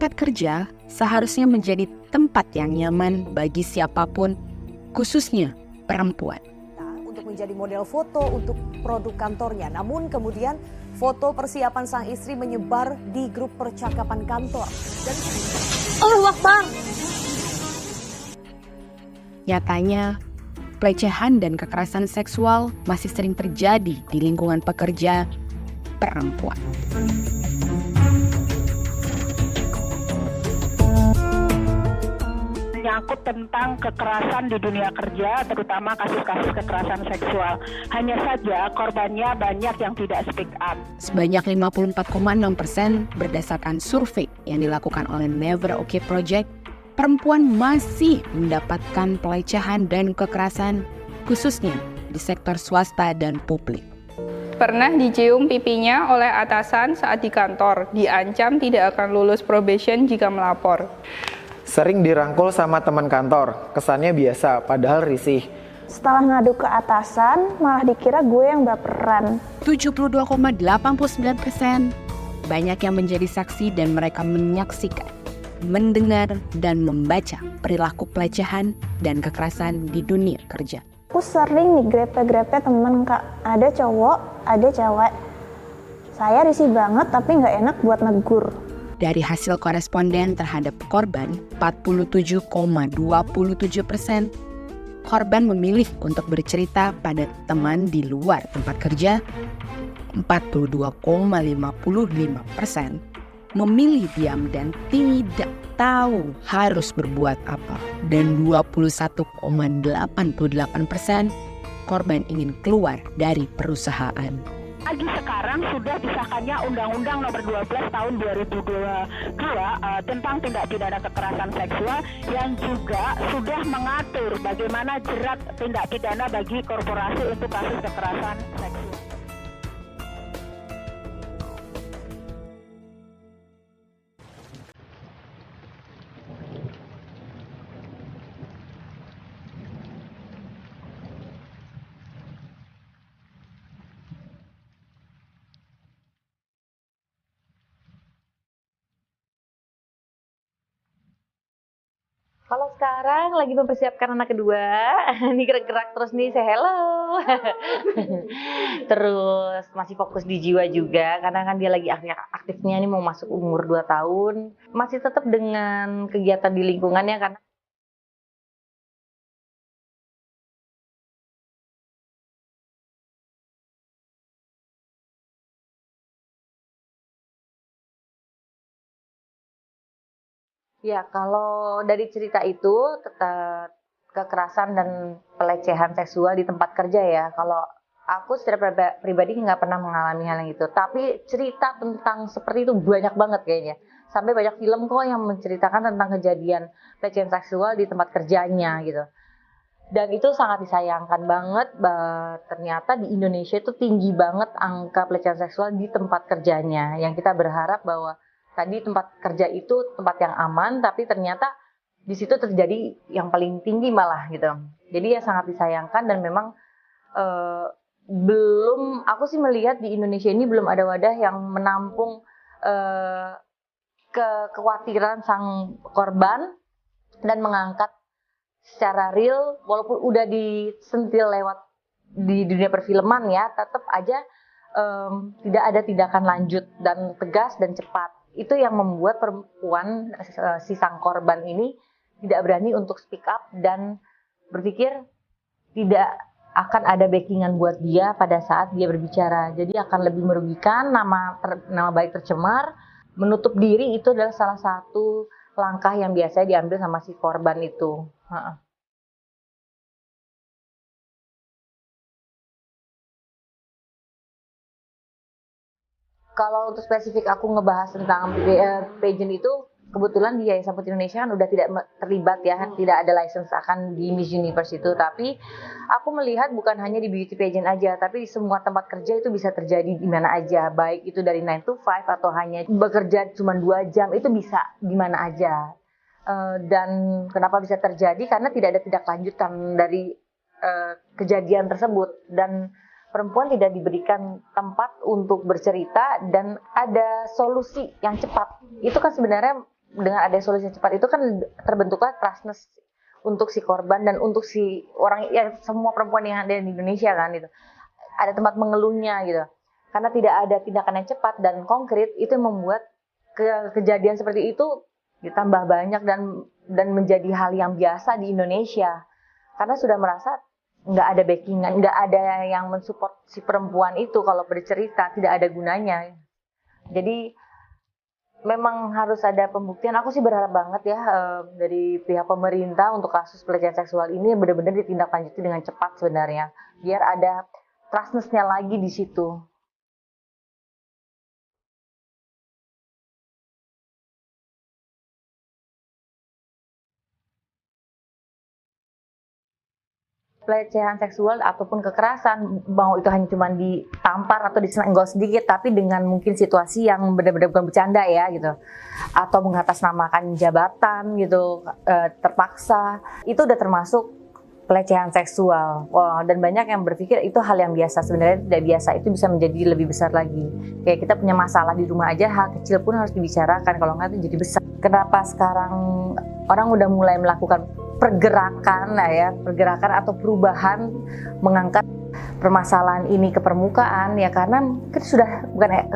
Tempat kerja seharusnya menjadi tempat yang nyaman bagi siapapun, khususnya perempuan. Untuk menjadi model foto untuk produk kantornya. Namun kemudian foto persiapan sang istri menyebar di grup percakapan kantor. Dan Allahu Akbar. Nyatanya, pelecehan dan kekerasan seksual masih sering terjadi di lingkungan pekerja perempuan. Menyangkut tentang kekerasan di dunia kerja, terutama kasus-kasus kekerasan seksual. Hanya saja korbannya banyak yang tidak speak up. Sebanyak 54,6% berdasarkan survei yang dilakukan oleh Never Okay Project, perempuan masih mendapatkan pelecehan dan kekerasan, khususnya di sektor swasta dan publik. Pernah dicium pipinya oleh atasan saat di kantor, diancam tidak akan lulus probation jika melapor. Sering dirangkul sama teman kantor, kesannya biasa, padahal risih. Setelah ngadu ke atasan, malah dikira gue yang baperan. 72,89%. Banyak yang menjadi saksi dan mereka menyaksikan, mendengar, dan membaca perilaku pelecehan dan kekerasan di dunia kerja. Aku sering nih grepe-grepe temen Kak. Ada cowok, ada cewek. Saya risih banget tapi nggak enak buat negur. Dari hasil koresponden terhadap korban, 47,27%, korban memilih untuk bercerita pada teman di luar tempat kerja. 42,55% memilih diam dan tidak tahu harus berbuat apa. Dan 21,88% korban ingin keluar dari perusahaan. Lagi sekarang sudah disahkannya Undang-Undang Nomor 12 Tahun 2022 tentang tindak pidana kekerasan seksual yang juga sudah mengatur bagaimana jerat tindak pidana bagi korporasi untuk kasus kekerasan seksual. Kalau sekarang lagi mempersiapkan anak kedua, ini gerak-gerak terus nih, say hello. Terus masih fokus di jiwa juga, karena kan dia lagi aktifnya nih mau masuk umur 2 tahun. Masih tetap dengan kegiatan di lingkungannya karena ya, kalau dari cerita itu tetap kekerasan dan pelecehan seksual di tempat kerja ya. Kalau aku secara pribadi nggak pernah mengalami hal yang itu. Tapi cerita tentang seperti itu banyak banget kayaknya. Sampai banyak film kok yang menceritakan tentang kejadian pelecehan seksual di tempat kerjanya gitu. Dan itu sangat disayangkan banget. Ternyata di Indonesia itu tinggi banget angka pelecehan seksual di tempat kerjanya. Yang kita berharap bahwa tadi tempat kerja itu tempat yang aman, tapi ternyata di situ terjadi yang paling tinggi malah gitu. Jadi ya sangat disayangkan dan memang aku sih melihat di Indonesia ini belum ada wadah yang menampung kekhawatiran sang korban dan mengangkat secara real, walaupun udah disentil lewat di dunia perfilman ya, tetap aja tidak ada tindakan lanjut dan tegas dan cepat. Itu yang membuat perempuan, si sang korban ini tidak berani untuk speak up dan berpikir tidak akan ada backingan buat dia pada saat dia berbicara. Jadi akan lebih merugikan, nama baik tercemar. Menutup diri itu adalah salah satu langkah yang biasanya diambil sama si korban itu. Kalau untuk spesifik aku ngebahas tentang pageant itu, kebetulan di Yayasan Putri Indonesia kan udah tidak terlibat ya, tidak ada license akan di Miss Universe itu. Tapi aku melihat bukan hanya di beauty pageant aja, tapi di semua tempat kerja itu bisa terjadi di mana aja. Baik itu dari 9 to 5 atau hanya bekerja cuma 2 jam, itu bisa di mana aja. Dan kenapa bisa terjadi? Karena tidak ada tindak lanjutan dari kejadian tersebut. Dan perempuan tidak diberikan tempat untuk bercerita dan ada solusi yang cepat. Itu kan sebenarnya dengan ada solusi cepat itu kan terbentuklah trustness untuk si korban dan untuk si orang, ya semua perempuan yang ada di Indonesia kan gitu. Ada tempat mengeluhnya gitu. Karena tidak ada tindakan yang cepat dan konkret, itu yang membuat kejadian seperti itu ditambah banyak dan menjadi hal yang biasa di Indonesia. Karena sudah merasa nggak ada backingan, nggak ada yang mensupport si perempuan itu kalau bercerita, tidak ada gunanya. Jadi memang harus ada pembuktian. Aku sih berharap banget ya dari pihak pemerintah untuk kasus pelecehan seksual ini benar-benar ditindaklanjuti dengan cepat sebenarnya, biar ada trustness-nya lagi di situ. Pelecehan seksual ataupun kekerasan, mau itu hanya cuma ditampar atau disenggol sedikit, tapi dengan mungkin situasi yang benar-benar bukan bercanda ya gitu, atau mengatasnamakan jabatan gitu, terpaksa, itu udah termasuk pelecehan seksual. Wow, dan banyak yang berpikir itu hal yang biasa, sebenarnya tidak biasa, itu bisa menjadi lebih besar lagi. Kayak kita punya masalah di rumah aja, hal kecil pun harus dibicarakan, kalau nggak itu jadi besar. Kenapa sekarang orang udah mulai melakukan pergerakan atau perubahan mengangkat permasalahan ini ke permukaan, ya karena kita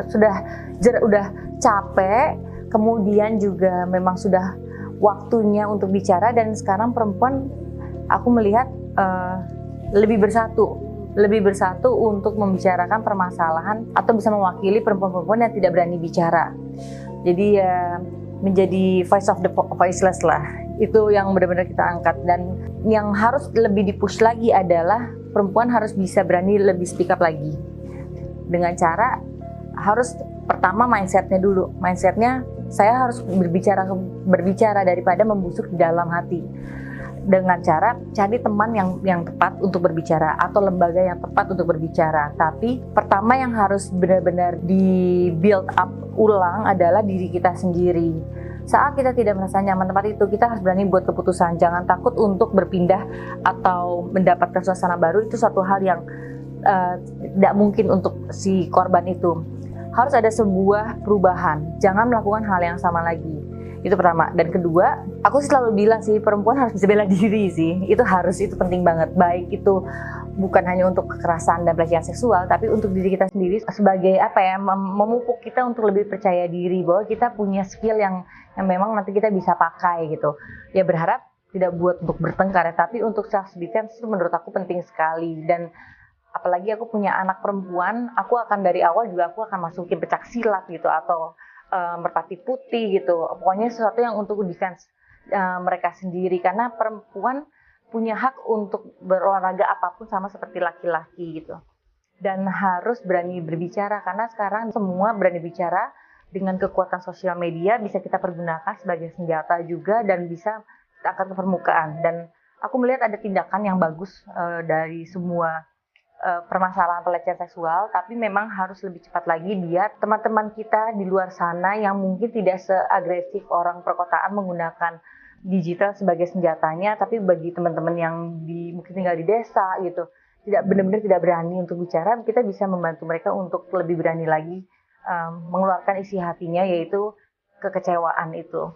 sudah capek, kemudian juga memang sudah waktunya untuk bicara, dan sekarang perempuan aku melihat lebih bersatu untuk membicarakan permasalahan atau bisa mewakili perempuan-perempuan yang tidak berani bicara. Jadi ya menjadi voice of the voiceless lah. Itu yang benar-benar kita angkat, dan yang harus lebih dipush lagi adalah perempuan harus bisa berani lebih speak up lagi. Dengan cara harus pertama mindsetnya dulu. Mindsetnya saya harus berbicara daripada membusuk di dalam hati. Dengan cara cari teman yang tepat untuk berbicara atau lembaga yang tepat untuk berbicara. Tapi pertama yang harus benar-benar di build up ulang adalah diri kita sendiri. Saat kita tidak merasa nyaman tempat itu, kita harus berani buat keputusan. Jangan takut untuk berpindah atau mendapatkan suasana baru. Itu suatu hal yang tidak mungkin untuk si korban itu. Harus ada sebuah perubahan. Jangan melakukan hal yang sama lagi. Itu pertama. Dan kedua, aku selalu bilang sih, perempuan harus bisa bela diri sih. Itu penting banget. Baik itu bukan hanya untuk kekerasan dan pelecehan seksual, tapi untuk diri kita sendiri sebagai memupuk kita untuk lebih percaya diri bahwa kita punya skill yang memang nanti kita bisa pakai gitu. Ya berharap tidak buat untuk bertengkar ya, tapi untuk self defense itu menurut aku penting sekali. Dan apalagi aku punya anak perempuan, aku akan dari awal juga aku akan masukin pencak silat gitu, atau merpati putih gitu. Pokoknya sesuatu yang untuk defense mereka sendiri, karena perempuan punya hak untuk berolahraga apapun sama seperti laki-laki gitu. Dan harus berani berbicara, karena sekarang semua berani bicara. Dengan kekuatan sosial media bisa kita pergunakan sebagai senjata juga, dan bisa kita angkat ke permukaan. Dan aku melihat ada tindakan yang bagus dari semua permasalahan pelecehan seksual, tapi memang harus lebih cepat lagi biar teman-teman kita di luar sana yang mungkin tidak seagresif orang perkotaan menggunakan digital sebagai senjatanya, tapi bagi teman-teman yang mungkin tinggal di desa gitu, benar-benar tidak berani untuk bicara, kita bisa membantu mereka untuk lebih berani lagi mengeluarkan isi hatinya, yaitu kekecewaan itu.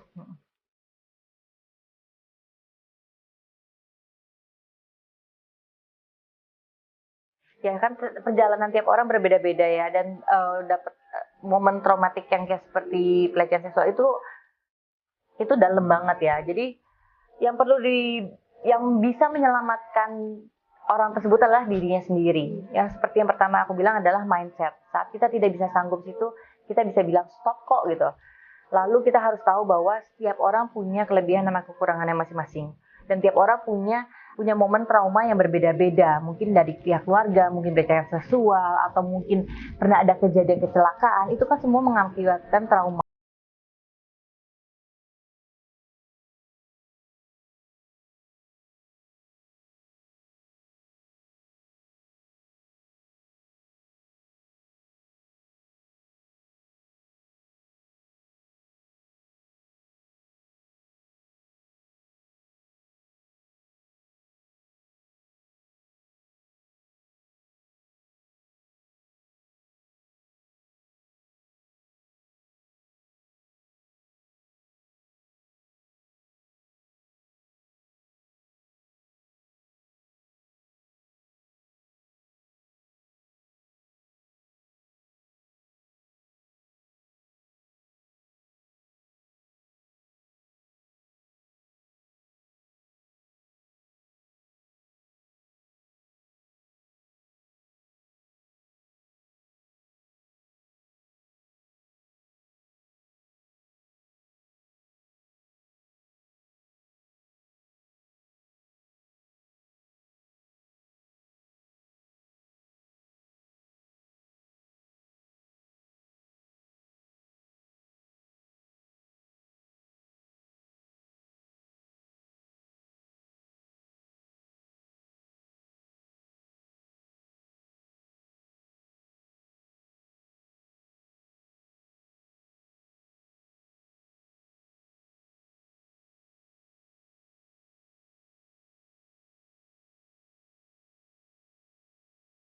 Ya kan perjalanan tiap orang berbeda-beda ya, dan dapat momen traumatik yang kayak seperti pelecehan seksual itu dalam banget ya. Jadi yang bisa menyelamatkan orang tersebut adalah dirinya sendiri. Yang seperti yang pertama aku bilang adalah mindset. Saat kita tidak bisa sanggup situ, kita bisa bilang stop kok gitu. Lalu kita harus tahu bahwa setiap orang punya kelebihan dan kekurangannya masing-masing. Dan tiap orang punya momen trauma yang berbeda-beda. Mungkin dari pihak keluarga, mungkin pelecehan seksual, atau mungkin pernah ada kejadian kecelakaan. Itu kan semua mengakibatkan trauma.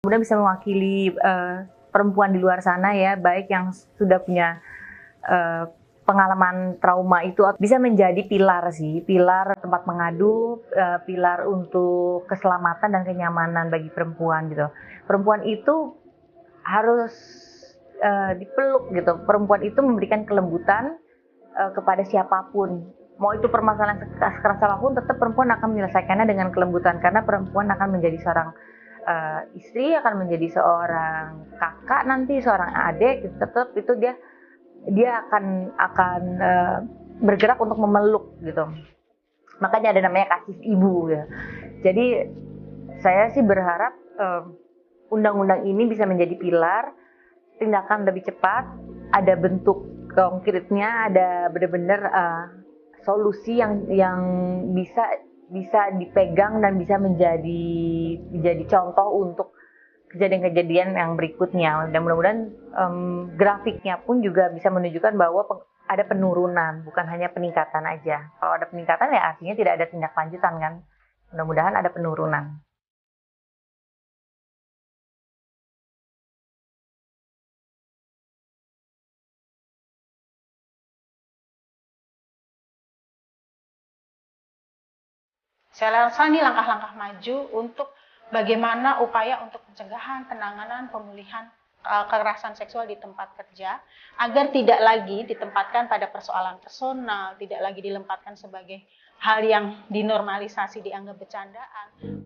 Kemudian bisa mewakili perempuan di luar sana ya, baik yang sudah punya pengalaman trauma itu bisa menjadi pilar tempat mengadu, pilar untuk keselamatan dan kenyamanan bagi perempuan gitu. Perempuan itu harus dipeluk gitu. Perempuan itu memberikan kelembutan kepada siapapun. Mau itu permasalahan sekeras apapun, tetap perempuan akan menyelesaikannya dengan kelembutan, karena perempuan akan menjadi seorang istri, akan menjadi seorang kakak nanti, seorang adik, gitu. Tetap itu dia akan bergerak untuk memeluk gitu. Makanya ada namanya kasih ibu ya. Jadi saya sih berharap undang-undang ini bisa menjadi pilar, tindakan lebih cepat, ada bentuk konkretnya, ada benar-benar solusi yang bisa dipegang dan bisa menjadi contoh untuk kejadian-kejadian yang berikutnya. Dan mudah-mudahan grafiknya pun juga bisa menunjukkan bahwa ada penurunan, bukan hanya peningkatan aja. Kalau ada peningkatan ya artinya tidak ada tindak lanjutan kan. Mudah-mudahan ada penurunan. Saya rasa ini langkah-langkah maju untuk bagaimana upaya untuk pencegahan, penanganan, pemulihan kekerasan seksual di tempat kerja, agar tidak lagi ditempatkan pada persoalan personal, tidak lagi dilempatkan sebagai hal yang dinormalisasi, dianggap bercandaan.